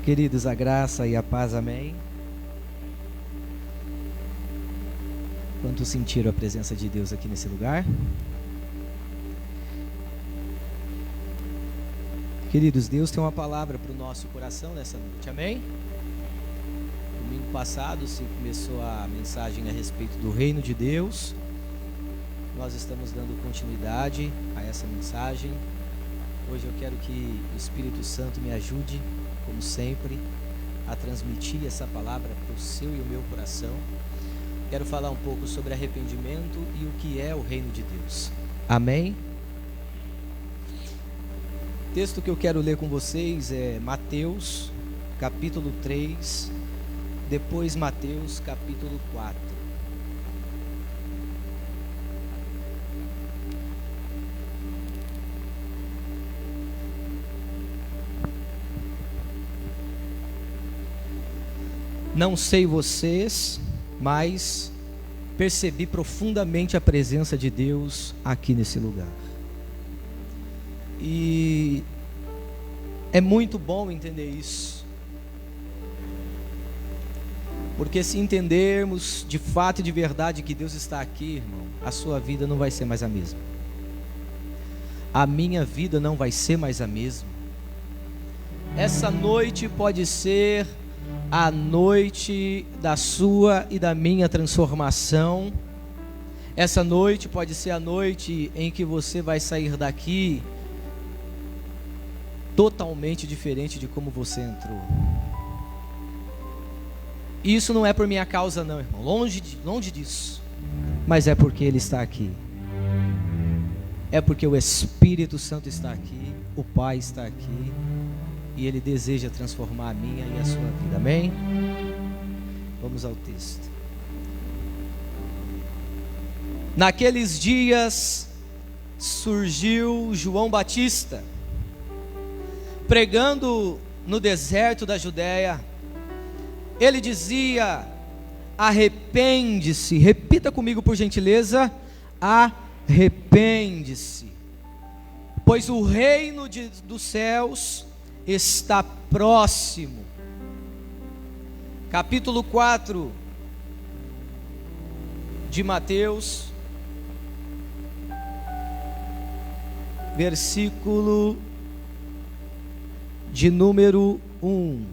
Queridos, a graça e a paz, amém. Quantos sentiram a presença de Deus aqui nesse lugar? Queridos, Deus tem uma palavra para o nosso coração nessa noite, amém? Domingo passado se começou a mensagem a respeito do reino de Deus. Nós estamos dando continuidade a essa mensagem. Hoje eu quero que o Espírito Santo me ajude, como sempre, a transmitir essa palavra para o seu e o meu coração. Quero falar um pouco sobre arrependimento e o que é o reino de Deus. Amém? O texto que eu quero ler com vocês é Mateus, capítulo 3, depois Mateus, capítulo 4. Não sei vocês, mas percebi profundamente a presença de Deus aqui nesse lugar. E é muito bom entender isso. Porque se entendermos de fato e de verdade que Deus está aqui, irmão, a sua vida não vai ser mais a mesma. A minha vida não vai ser mais a mesma. Essa noite pode ser a noite da sua e da minha transformação. Essa noite pode ser a noite em que você vai sair daqui totalmente diferente de como você entrou. Isso não é por minha causa não, irmão, longe disso. Mas é porque Ele está aqui. É porque o Espírito Santo está aqui, o Pai está aqui, e Ele deseja transformar a minha e a sua vida, amém? Vamos ao texto. Naqueles dias surgiu João Batista, pregando no deserto da Judéia. Ele dizia: arrepende-se. Repita comigo, por gentileza: arrepende-se, pois o reino dos céus está próximo. Capítulo 4 de Mateus, versículo de número 1.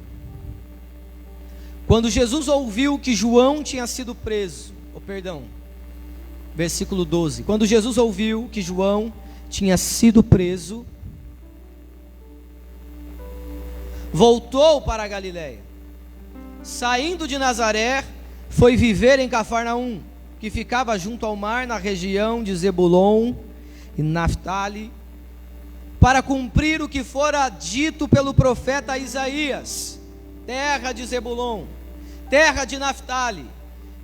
Quando Jesus ouviu que João tinha sido preso, versículo 12. Quando Jesus ouviu que João tinha sido preso, voltou para a Galiléia. Saindo de Nazaré, foi viver em Cafarnaum, que ficava junto ao mar, na região de Zebulon e Naftali, para cumprir o que fora dito pelo profeta Isaías: terra de Zebulon, terra de Naftali,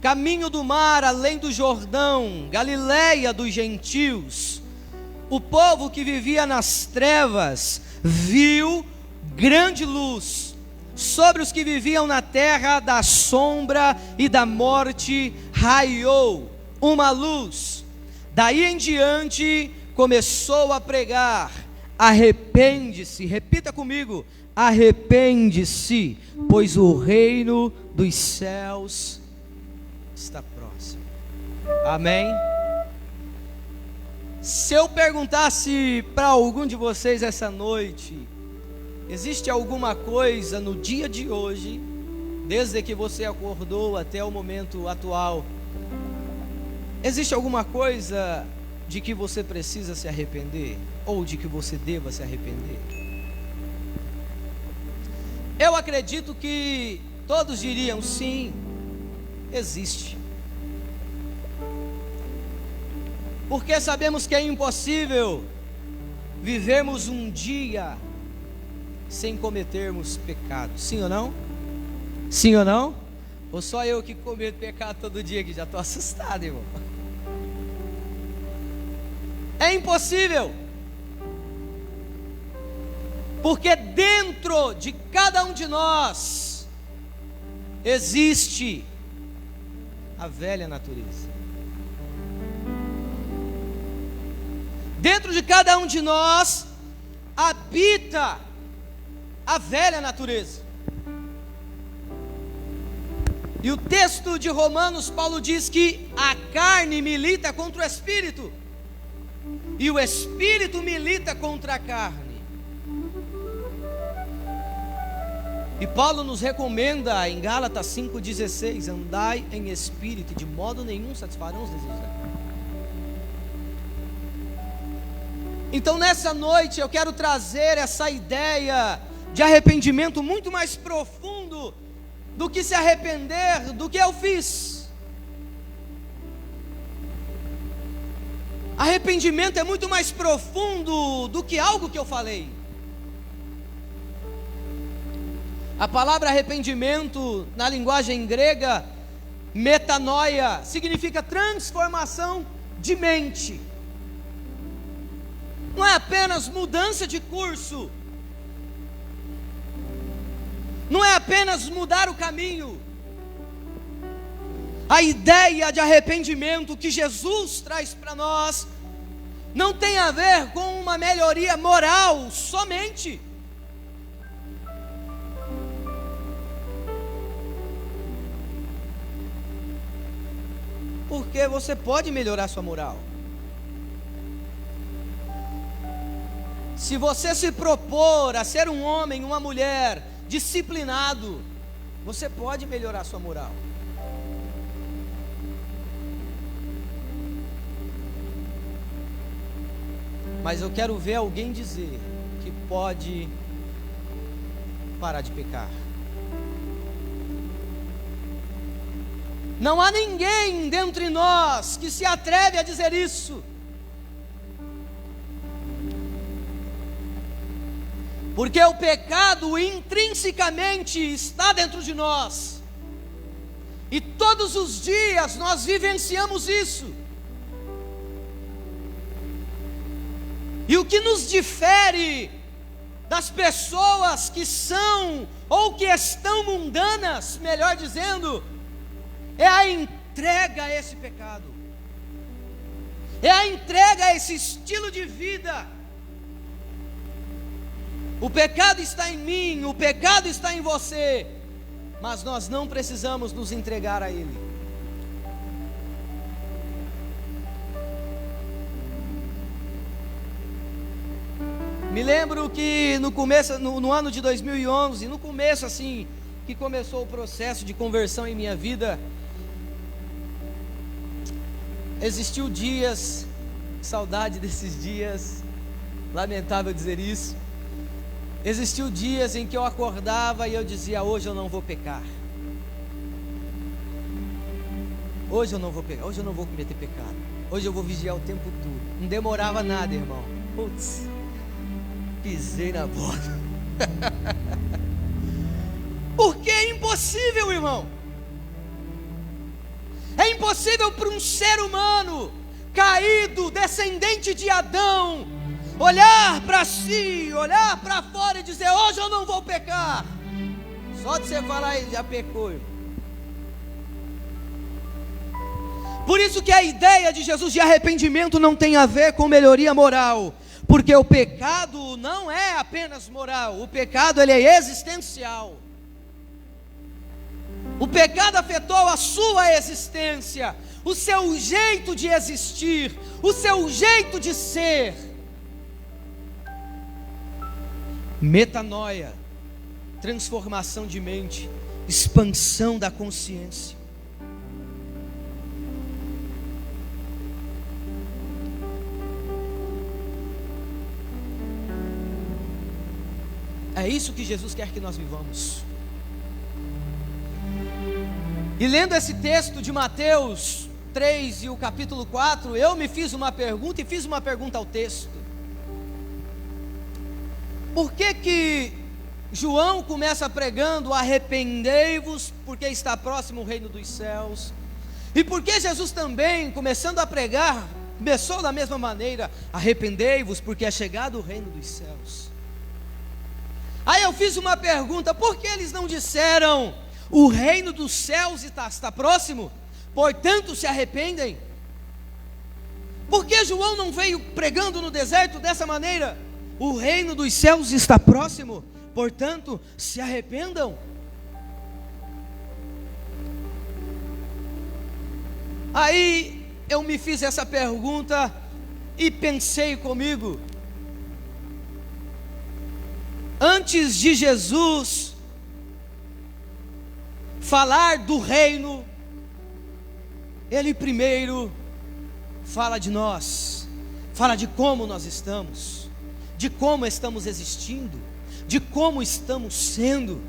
caminho do mar além do Jordão, Galiléia dos gentios. O povo que vivia nas trevas viu grande luz. Sobre os que viviam na terra da sombra e da morte raiou uma luz. Daí em diante começou a pregar: arrepende-se. Repita comigo: arrepende-se, pois o reino dos céus está próximo. Amém? Se eu perguntasse para algum de vocês essa noite: existe alguma coisa no dia de hoje, desde que você acordou até o momento atual, existe alguma coisa de que você precisa se arrepender? Ou de que você deva se arrepender? Eu acredito que todos diriam: sim, existe. Porque sabemos que é impossível vivermos um dia sem cometermos pecado. Sim ou não? Sim ou não? Ou só eu que cometo pecado todo dia, que já estou assustado, irmão? É impossível. Porque dentro de cada um de nós existe a velha natureza. Dentro de cada um de nós habita a velha natureza. E o texto de Romanos, Paulo diz que a carne milita contra o espírito, e o espírito milita contra a carne. E Paulo nos recomenda em Gálatas 5,16: andai em espírito, e de modo nenhum satisfarão os desejos da carne. Então nessa noite eu quero trazer essa ideia de arrependimento muito mais profundo do que se arrepender do que eu fiz. Arrependimento é muito mais profundo do que algo que eu falei. A palavra arrependimento na linguagem grega, metanoia, significa transformação de mente. Não é apenas mudança de curso, não é apenas mudar o caminho. A ideia de arrependimento que Jesus traz para nós não tem a ver com uma melhoria moral somente. Porque você pode melhorar sua moral. Se você se propor a ser um homem, uma mulher disciplinado, você pode melhorar sua moral. Mas eu quero ver alguém dizer que pode parar de pecar. Não há ninguém dentre nós que se atreve a dizer isso. Porque o pecado intrinsecamente está dentro de nós, e todos os dias nós vivenciamos isso. E o que nos difere das pessoas que são ou que estão mundanas, melhor dizendo, é a entrega a esse pecado, é a entrega a esse estilo de vida. O pecado está em mim, o pecado está em você, mas nós não precisamos nos entregar a ele. Me lembro que no começo, no ano de 2011, no começo assim, que começou o processo de conversão em minha vida, existiu dias, saudade desses dias, lamentável dizer isso, existiu dias em que eu acordava e eu dizia: hoje eu não vou pecar, hoje eu não vou pecar, hoje eu não vou cometer pecado, hoje eu vou vigiar o tempo todo. Não demorava nada, irmão, putz, pisei na bola. Porque é impossível, irmão. É impossível para um ser humano caído, descendente de Adão, olhar para si, olhar para fora e dizer: hoje eu não vou pecar. Só de você falar, ele já pecou, irmão. Por isso que a ideia de Jesus de arrependimento não tem a ver com melhoria moral, porque o pecado não é apenas moral, o pecado ele é existencial. O pecado afetou a sua existência, o seu jeito de existir, o seu jeito de ser. Metanoia, transformação de mente, expansão da consciência. É isso que Jesus quer que nós vivamos. E lendo esse texto de Mateus 3 e o capítulo 4, eu me fiz uma pergunta e fiz uma pergunta ao texto. Por que João começa pregando: arrependei-vos, porque está próximo o reino dos céus? E por que Jesus também, começando a pregar, começou da mesma maneira: arrependei-vos, porque é chegado o reino dos céus? Aí eu fiz uma pergunta: por que eles não disseram: o reino dos céus está próximo, portanto se arrependem? Por que João não veio pregando no deserto dessa maneira: o reino dos céus está próximo, portanto se arrependam? Aí eu me fiz essa pergunta e pensei comigo: antes de Jesus falar do reino, Ele primeiro fala de nós, fala de como nós estamos, de como estamos existindo, de como estamos sendo.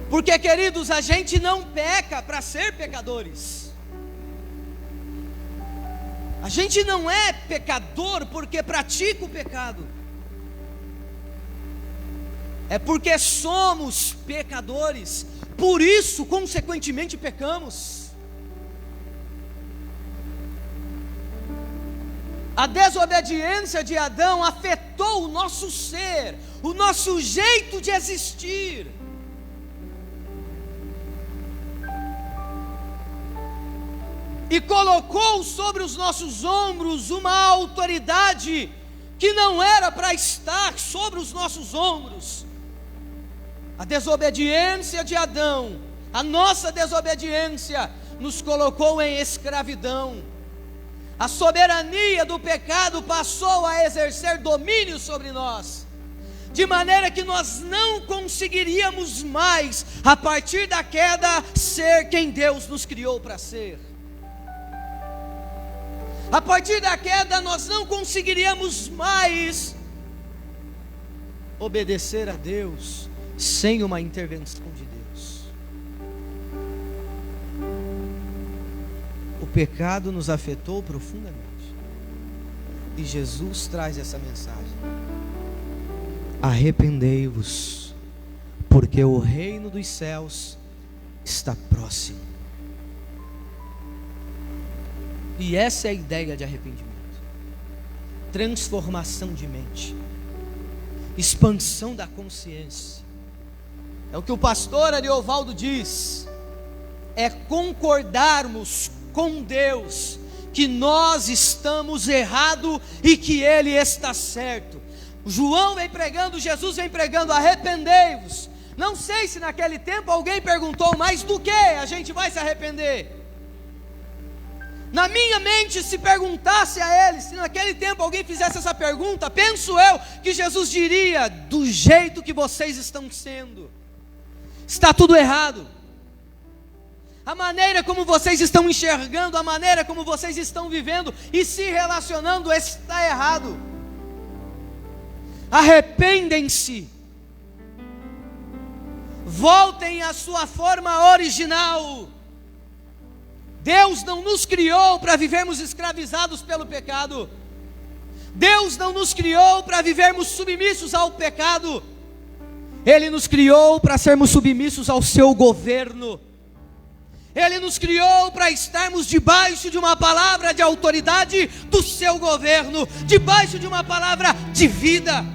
Porque, queridos, a gente não peca para ser pecadores. A gente não é pecador porque pratica o pecado. É porque somos pecadores, por isso, consequentemente, pecamos. A desobediência de Adão afetou o nosso ser, o nosso jeito de existir. E colocou sobre os nossos ombros uma autoridade que não era para estar sobre os nossos ombros. A desobediência de Adão, a nossa desobediência, nos colocou em escravidão. A soberania do pecado passou a exercer domínio sobre nós, de maneira que nós não conseguiríamos mais, a partir da queda, ser quem Deus nos criou para ser. A partir da queda, nós não conseguiríamos mais obedecer a Deus sem uma intervenção de Deus. O pecado nos afetou profundamente, e Jesus traz essa mensagem: arrependei-vos, porque o reino dos céus está próximo. E essa é a ideia de arrependimento: transformação de mente, expansão da consciência. É o que o pastor Ariovaldo diz: é concordarmos com Deus que nós estamos errados e que Ele está certo. João vem pregando, Jesus vem pregando: arrependei-vos. Não sei se naquele tempo alguém perguntou: mas do que a gente vai se arrepender? Na minha mente, se perguntasse a ele, se naquele tempo alguém fizesse essa pergunta, penso eu que Jesus diria: do jeito que vocês estão sendo, está tudo errado. A maneira como vocês estão enxergando, a maneira como vocês estão vivendo e se relacionando está errado. Arrependem-se, voltem à sua forma original. Deus não nos criou para vivermos escravizados pelo pecado. Deus não nos criou para vivermos submissos ao pecado. Ele nos criou para sermos submissos ao seu governo. Ele nos criou para estarmos debaixo de uma palavra de autoridade do seu governo, debaixo de uma palavra de vida.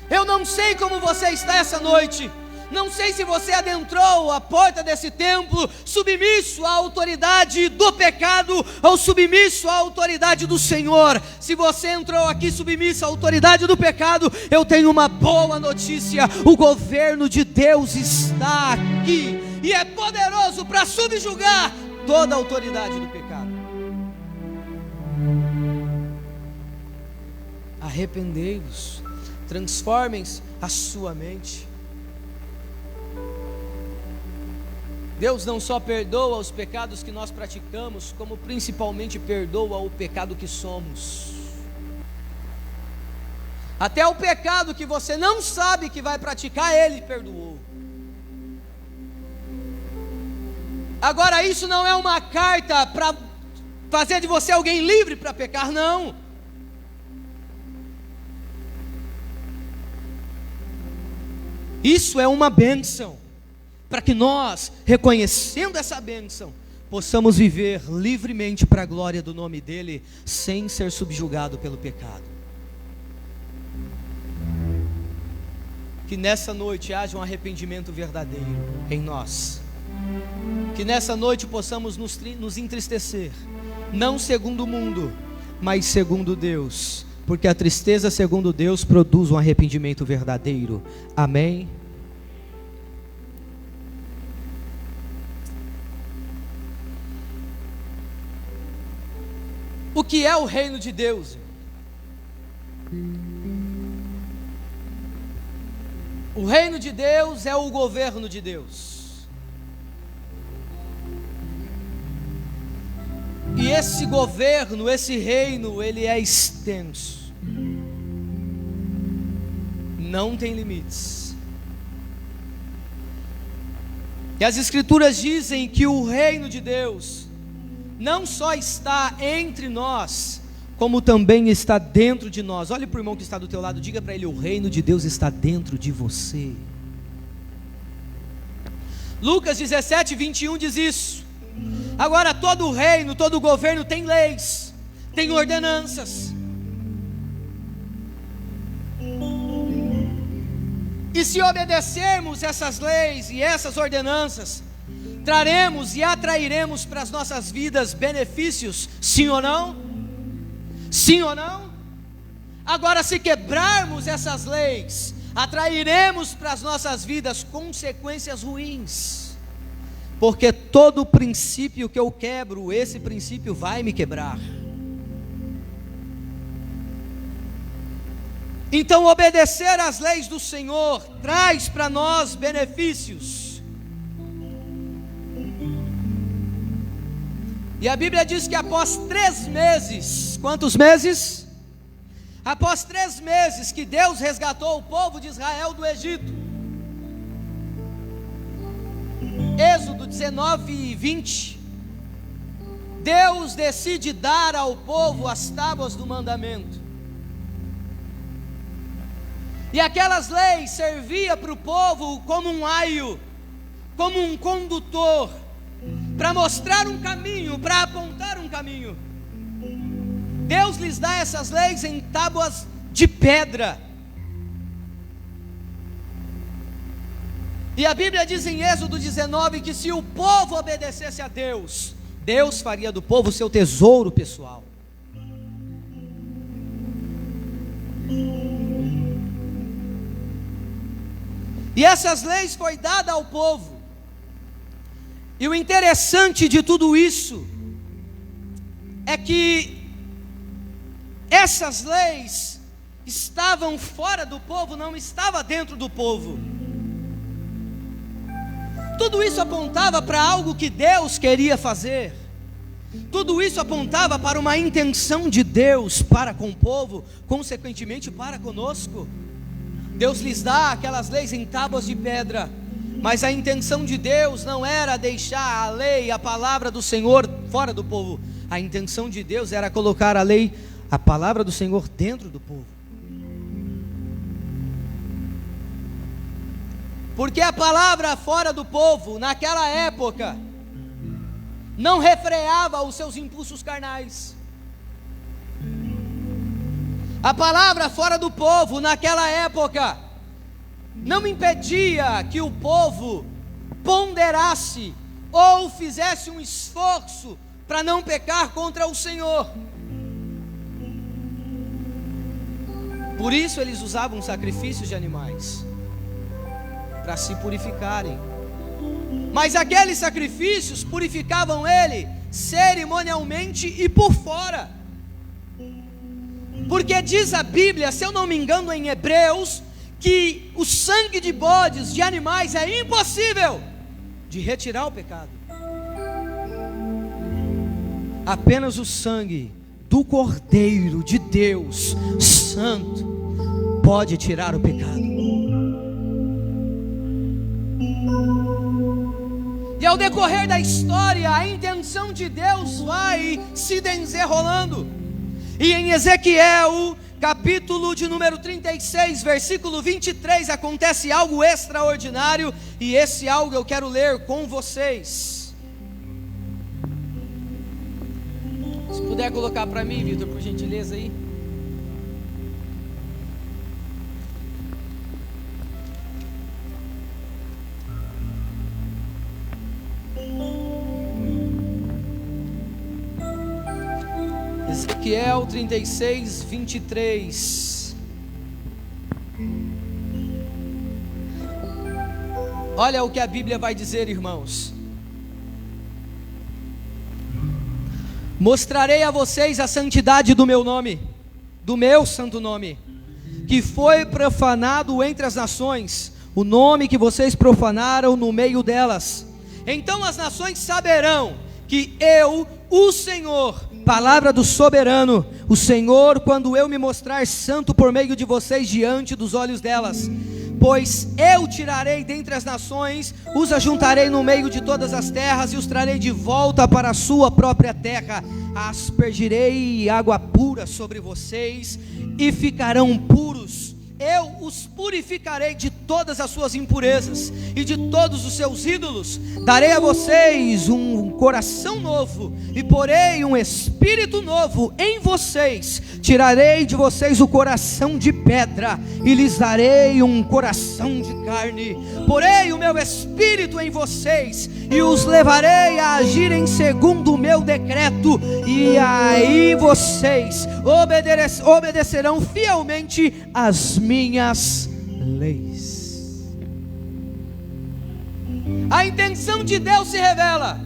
Eu não sei como você está essa noite. Não sei se você adentrou a porta desse templo submisso à autoridade do pecado ou submisso à autoridade do Senhor. Se você entrou aqui submisso à autoridade do pecado, eu tenho uma boa notícia: o governo de Deus está aqui e é poderoso para subjugar toda a autoridade do pecado. Arrependei-vos, transformem a sua mente. Deus não só perdoa os pecados que nós praticamos, como principalmente perdoa o pecado que somos. Até o pecado que você não sabe que vai praticar, Ele perdoou. Agora, isso não é uma carta para fazer de você alguém livre para pecar, não. Isso é uma bênção, para que nós, reconhecendo essa bênção, possamos viver livremente para a glória do nome dEle, sem ser subjugado pelo pecado. Que nessa noite haja um arrependimento verdadeiro em nós. Que nessa noite possamos nos entristecer, não segundo o mundo, mas segundo Deus, porque a tristeza segundo Deus produz um arrependimento verdadeiro. Amém? que é o reino de Deus? O reino de Deus é o governo de Deus. E esse governo, esse reino, ele é extenso. Não tem limites. E as Escrituras dizem que o reino de Deus não só está entre nós, como também está dentro de nós. Olhe para o irmão que está do teu lado, diga para ele: o reino de Deus está dentro de você. Lucas 17, 21 diz isso. Agora todo reino, todo governo tem leis, tem ordenanças. E se obedecermos essas leis e essas ordenanças, traremos e atrairemos para as nossas vidas benefícios, sim ou não? Sim ou não? Agora, se quebrarmos essas leis, atrairemos para as nossas vidas consequências ruins, porque todo princípio que eu quebro, esse princípio vai me quebrar. Então, obedecer às leis do Senhor traz para nós benefícios. E a Bíblia diz que após 3 meses, quantos meses? Após 3 meses que Deus resgatou o povo de Israel do Egito, Êxodo 19 e 20, Deus decide dar ao povo as tábuas do mandamento. E aquelas leis serviam para o povo como um aio, como um condutor, para mostrar um caminho, para apontar um caminho. Deus lhes dá essas leis em tábuas de pedra. E a Bíblia diz em Êxodo 19 que se o povo obedecesse a Deus, Deus faria do povo seu tesouro pessoal. E essas leis foi dada ao povo. E o interessante de tudo isso é que essas leis estavam fora do povo, não estava dentro do povo. Tudo isso apontava para algo que Deus queria fazer. Tudo isso apontava para uma intenção de Deus para com o povo, consequentemente para conosco. Deus lhes dá aquelas leis em tábuas de pedra, mas a intenção de Deus não era deixar a lei, a palavra do Senhor fora do povo. A intenção de Deus era colocar a lei, a palavra do Senhor dentro do povo. Porque a palavra fora do povo, naquela época, não refreava os seus impulsos carnais. A palavra fora do povo, naquela época, não impedia que o povo ponderasse ou fizesse um esforço para não pecar contra o Senhor. Por isso eles usavam sacrifícios de animais, para se purificarem. Mas aqueles sacrifícios purificavam ele cerimonialmente e por fora. Porque diz a Bíblia, se eu não me engano em Hebreus, que o sangue de bodes, de animais, é impossível de retirar o pecado. Apenas o sangue do Cordeiro de Deus Santo pode tirar o pecado. E ao decorrer da história, a intenção de Deus vai se desenrolando. E em Ezequiel, capítulo de número 36, versículo 23, acontece algo extraordinário. E esse algo eu quero ler com vocês. Se puder colocar para mim, Vitor, por gentileza aí. Ezequiel 36, 23. Olha o que a Bíblia vai dizer, irmãos. Mostrarei a vocês a santidade do meu nome, do meu santo nome, que foi profanado entre as nações, o nome que vocês profanaram no meio delas. Então as nações saberão que eu, o Senhor, palavra do soberano, o Senhor, quando eu me mostrar santo por meio de vocês diante dos olhos delas. Pois eu tirarei dentre as nações, os ajuntarei no meio de todas as terras e os trarei de volta para a sua própria terra. Aspergirei água pura sobre vocês e ficarão puros. Eu os purificarei de todas as suas impurezas e de todos os seus ídolos. Darei a vocês um coração novo e porei um espírito novo em vocês. Tirarei de vocês o coração de pedra e lhes darei um coração de carne. Porei o meu espírito em vocês e os levarei a agirem segundo o meu decreto. E aí vocês obedecerão fielmente às minhas leis. A intenção de Deus se revela.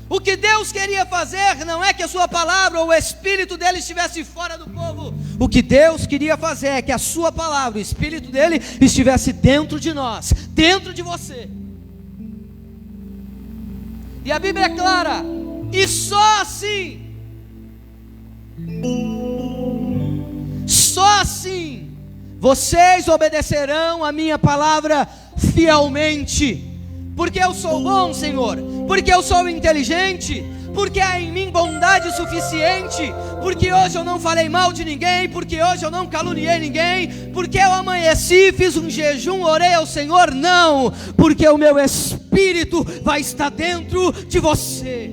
O que Deus queria fazer não é que a sua palavra ou o espírito dele estivesse fora do povo. O que Deus queria fazer é que a sua palavra, o espírito dele estivesse dentro de nós, dentro de você. E a Bíblia é clara, e só assim vocês obedecerão a minha palavra fielmente. Porque eu sou bom, Senhor, porque eu sou inteligente, porque há em mim bondade suficiente, porque hoje eu não falei mal de ninguém, porque hoje eu não caluniei ninguém, porque eu amanheci, fiz um jejum, orei ao Senhor. Não, porque o meu espírito vai estar dentro de você.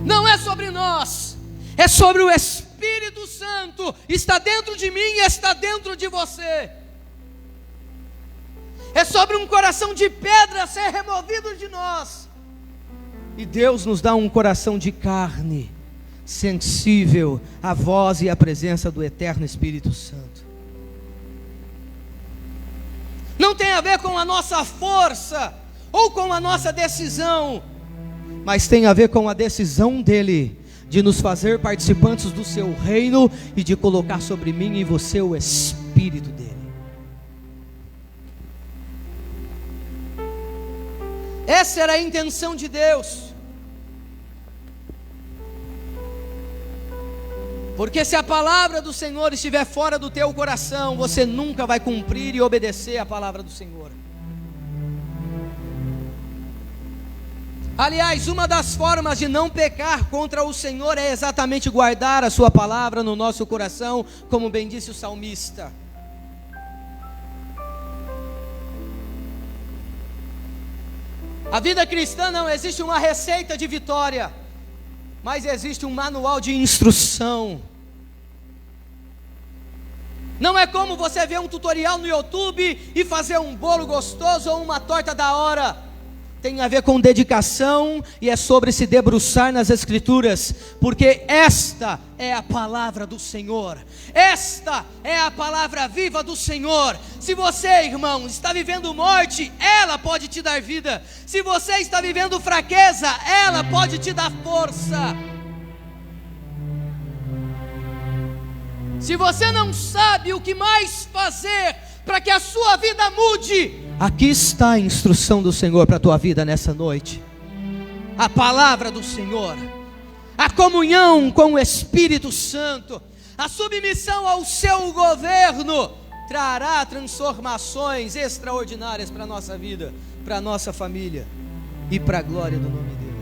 Não é sobre nós, é sobre o Espírito Santo. Está dentro de mim e está dentro de você. É sobre um coração de pedra ser removido de nós, e Deus nos dá um coração de carne, sensível à voz e à presença do eterno Espírito Santo. Não tem a ver com a nossa força ou com a nossa decisão, mas tem a ver com a decisão dele de nos fazer participantes do seu reino e de colocar sobre mim e você o Espírito dele. Essa era a intenção de Deus. Porque se a palavra do Senhor estiver fora do teu coração, você nunca vai cumprir e obedecer a palavra do Senhor. Aliás, uma das formas de não pecar contra o Senhor é exatamente guardar a sua palavra no nosso coração, como bem disse o salmista. A vida cristã não existe uma receita de vitória, mas existe um manual de instrução. Não é como você ver um tutorial no YouTube e fazer um bolo gostoso ou uma torta da hora. Tem a ver com dedicação e é sobre se debruçar nas Escrituras, porque esta é a palavra do Senhor, esta é a palavra viva do Senhor. Se você, irmão, está vivendo morte, ela pode te dar vida. Se você está vivendo fraqueza, ela pode te dar força. Se você não sabe o que mais fazer para que a sua vida mude, aqui está a instrução do Senhor para a tua vida nessa noite. A palavra do Senhor, a comunhão com o Espírito Santo, a submissão ao seu governo trará transformações extraordinárias para a nossa vida, para a nossa família e para a glória do nome dele.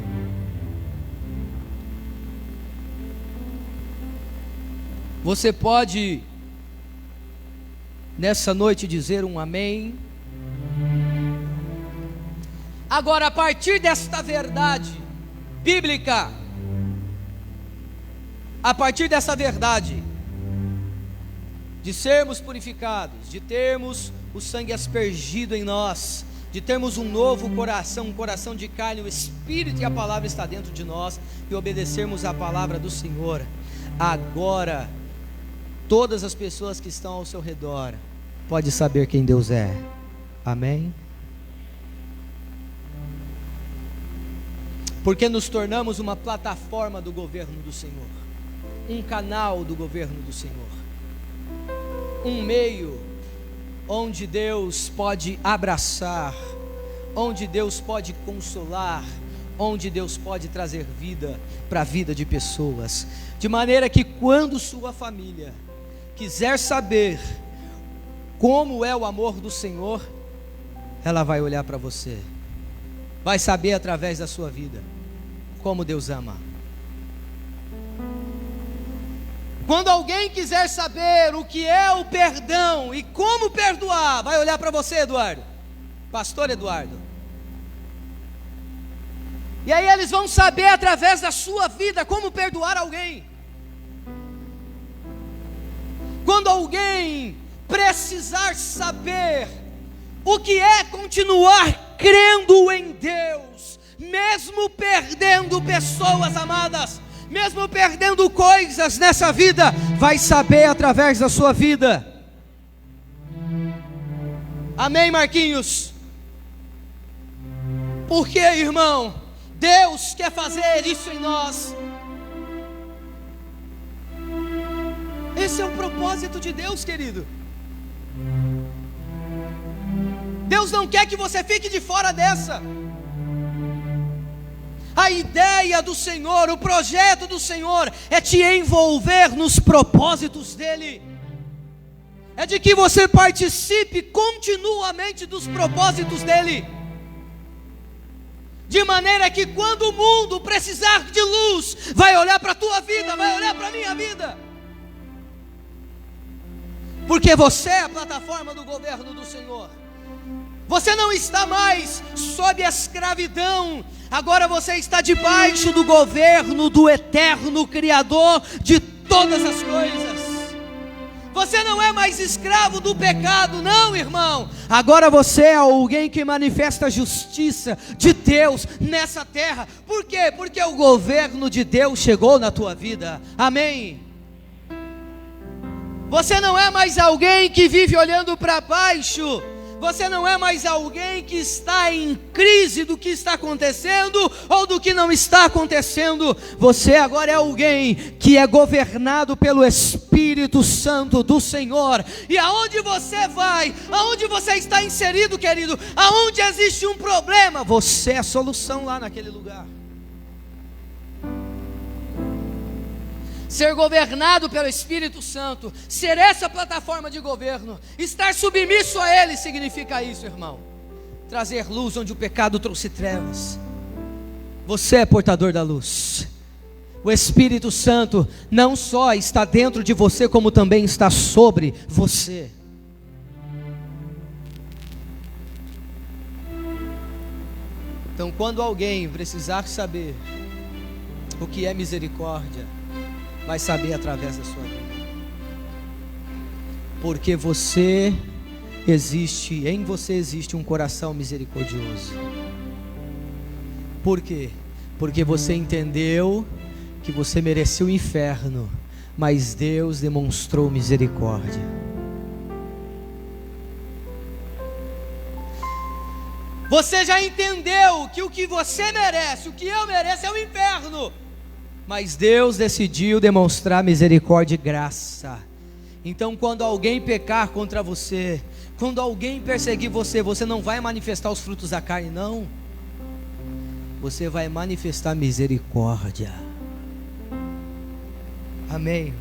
Você pode nessa noite dizer um amém? Agora, a partir desta verdade bíblica, a partir dessa verdade de sermos purificados, de termos o sangue aspergido em nós, de termos um novo coração, um coração de carne, o Espírito e a palavra está dentro de nós, e obedecermos a palavra do Senhor, agora todas as pessoas que estão ao seu redor podem saber quem Deus é. Amém? Porque nos tornamos uma plataforma do governo do Senhor, um canal do governo do Senhor, um meio onde Deus pode abraçar, onde Deus pode consolar, onde Deus pode trazer vida para a vida de pessoas, de maneira que quando sua família quiser saber como é o amor do Senhor, ela vai olhar para você, vai saber através da sua vida como Deus ama. Quando alguém quiser saber o que é o perdão e como perdoar, vai olhar para você, Eduardo, pastor Eduardo. E aí eles vão saber através da sua vida como perdoar alguém. Quando alguém precisar saber o que é continuar crendo em Deus, mesmo perdendo pessoas amadas, mesmo perdendo coisas nessa vida, vai saber através da sua vida. Amém, Marquinhos? Porque, irmão, Deus quer fazer isso em nós. Esse é o propósito de Deus, querido. Deus não quer que você fique de fora dessa. A ideia do Senhor, o projeto do Senhor é te envolver nos propósitos dEle, é de que você participe continuamente dos propósitos dEle, de maneira que quando o mundo precisar de luz, vai olhar para a tua vida, vai olhar para a minha vida, porque você é a plataforma do governo do Senhor. Você não está mais sob a escravidão, agora você está debaixo do governo do eterno Criador de todas as coisas. Você não é mais escravo do pecado, não, irmão. Agora você é alguém que manifesta a justiça de Deus nessa terra. Por quê? Porque o governo de Deus chegou na tua vida. Amém? Você não é mais alguém que vive olhando para baixo. Você não é mais alguém que está em crise do que está acontecendo ou do que não está acontecendo. Você agora é alguém que é governado pelo Espírito Santo do Senhor. E aonde você vai, aonde você está inserido, querido, aonde existe um problema, você é a solução lá naquele lugar. Ser governado pelo Espírito Santo, ser essa plataforma de governo, estar submisso a Ele, significa isso, irmão. Trazer luz onde o pecado trouxe trevas. Você é portador da luz. O Espírito Santo não só está dentro de você, como também está sobre você. Então, quando alguém precisar saber o que é misericórdia, vai saber através da sua vida, porque em você existe um coração misericordioso. Por quê? Porque você entendeu que você merecia o inferno, mas Deus demonstrou misericórdia. Você já entendeu que o que você merece, o que eu mereço é o inferno, mas Deus decidiu demonstrar misericórdia e graça. Então, quando alguém pecar contra você, quando alguém perseguir você, você não vai manifestar os frutos da carne, não. Você vai manifestar misericórdia. Amém.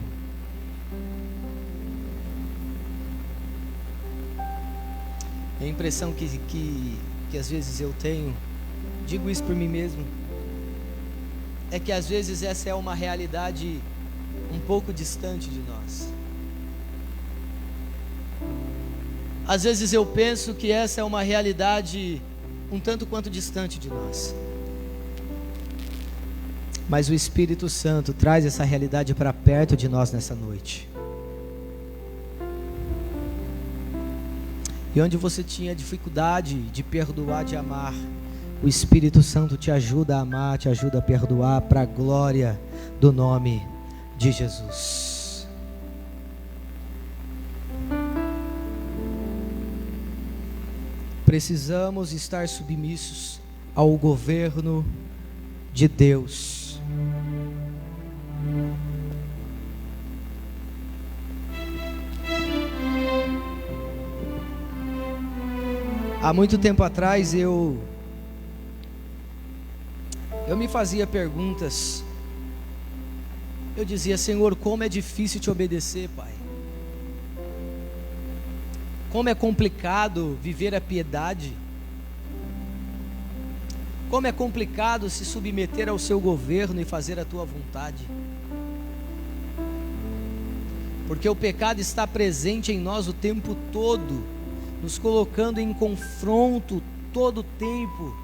A impressão que às vezes eu tenho, digo isso por mim mesmo, é que às vezes essa é uma realidade um pouco distante de nós. Às vezes eu penso que essa é uma realidade um tanto quanto distante de nós. Mas o Espírito Santo traz essa realidade para perto de nós nessa noite. E onde você tinha dificuldade de perdoar, de amar, o Espírito Santo te ajuda a amar, te ajuda a perdoar, para a glória do nome de Jesus. Precisamos estar submissos ao governo de Deus. Há muito tempo atrás eu me fazia perguntas. Eu dizia: Senhor, como é difícil te obedecer, Pai. Como é complicado viver a piedade. Como é complicado se submeter ao seu governo e fazer a tua vontade. Porque o pecado está presente em nós o tempo todo, nos colocando em confronto todo o tempo.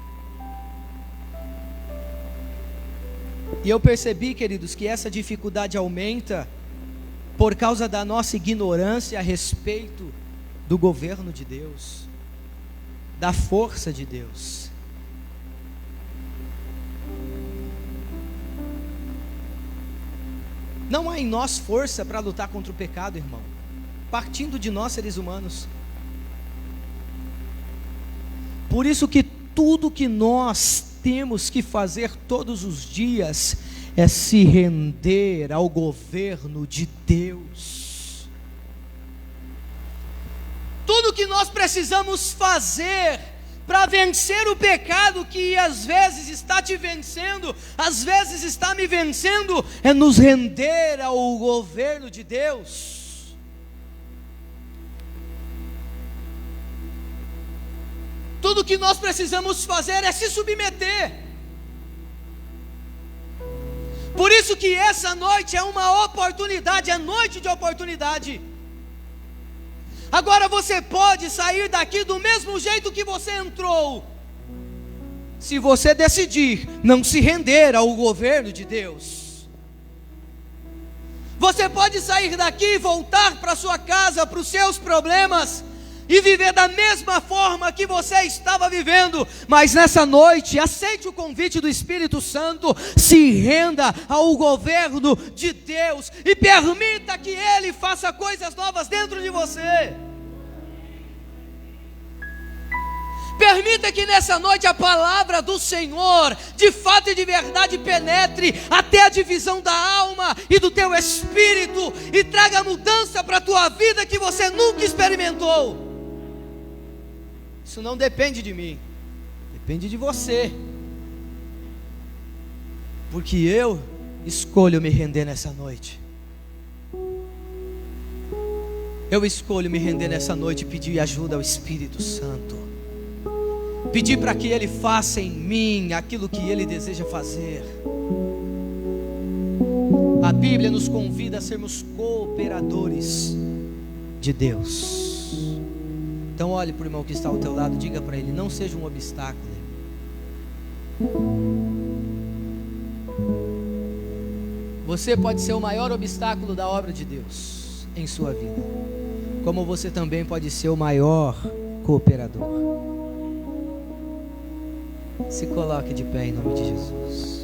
E eu percebi, queridos, que essa dificuldade aumenta por causa da nossa ignorância a respeito do governo de Deus, da força de Deus. Não há em nós força para lutar contra o pecado, irmão, partindo de nós, seres humanos. Por isso que tudo que nós temos que fazer todos os dias é se render ao governo de Deus. Tudo que nós precisamos fazer para vencer o pecado que às vezes está te vencendo, às vezes está me vencendo, é nos render ao governo de Deus. Tudo que nós precisamos fazer é se submeter. Por isso que essa noite é uma oportunidade, é noite de oportunidade. Agora você pode sair daqui do mesmo jeito que você entrou, se você decidir não se render ao governo de Deus. Você pode sair daqui e voltar para sua casa, para os seus problemas, e viver da mesma forma que você estava vivendo, mas nessa noite, aceite o convite do Espírito Santo, se renda ao governo de Deus, e permita que Ele faça coisas novas dentro de você. Permita que nessa noite a palavra do Senhor, de fato e de verdade, penetre até a divisão da alma e do teu espírito, e traga mudança para a tua vida que você nunca experimentou. Isso não depende de mim, depende de você, porque eu escolho me render nessa noite. Eu escolho me render nessa noite e pedir ajuda ao Espírito Santo, pedir para que Ele faça em mim aquilo que Ele deseja fazer. A Bíblia nos convida a sermos cooperadores de Deus. Então olhe para o irmão que está ao teu lado, diga para ele: não seja um obstáculo. Você pode ser o maior obstáculo da obra de Deus em sua vida, como você também pode ser o maior cooperador. Se coloque de pé em nome de Jesus.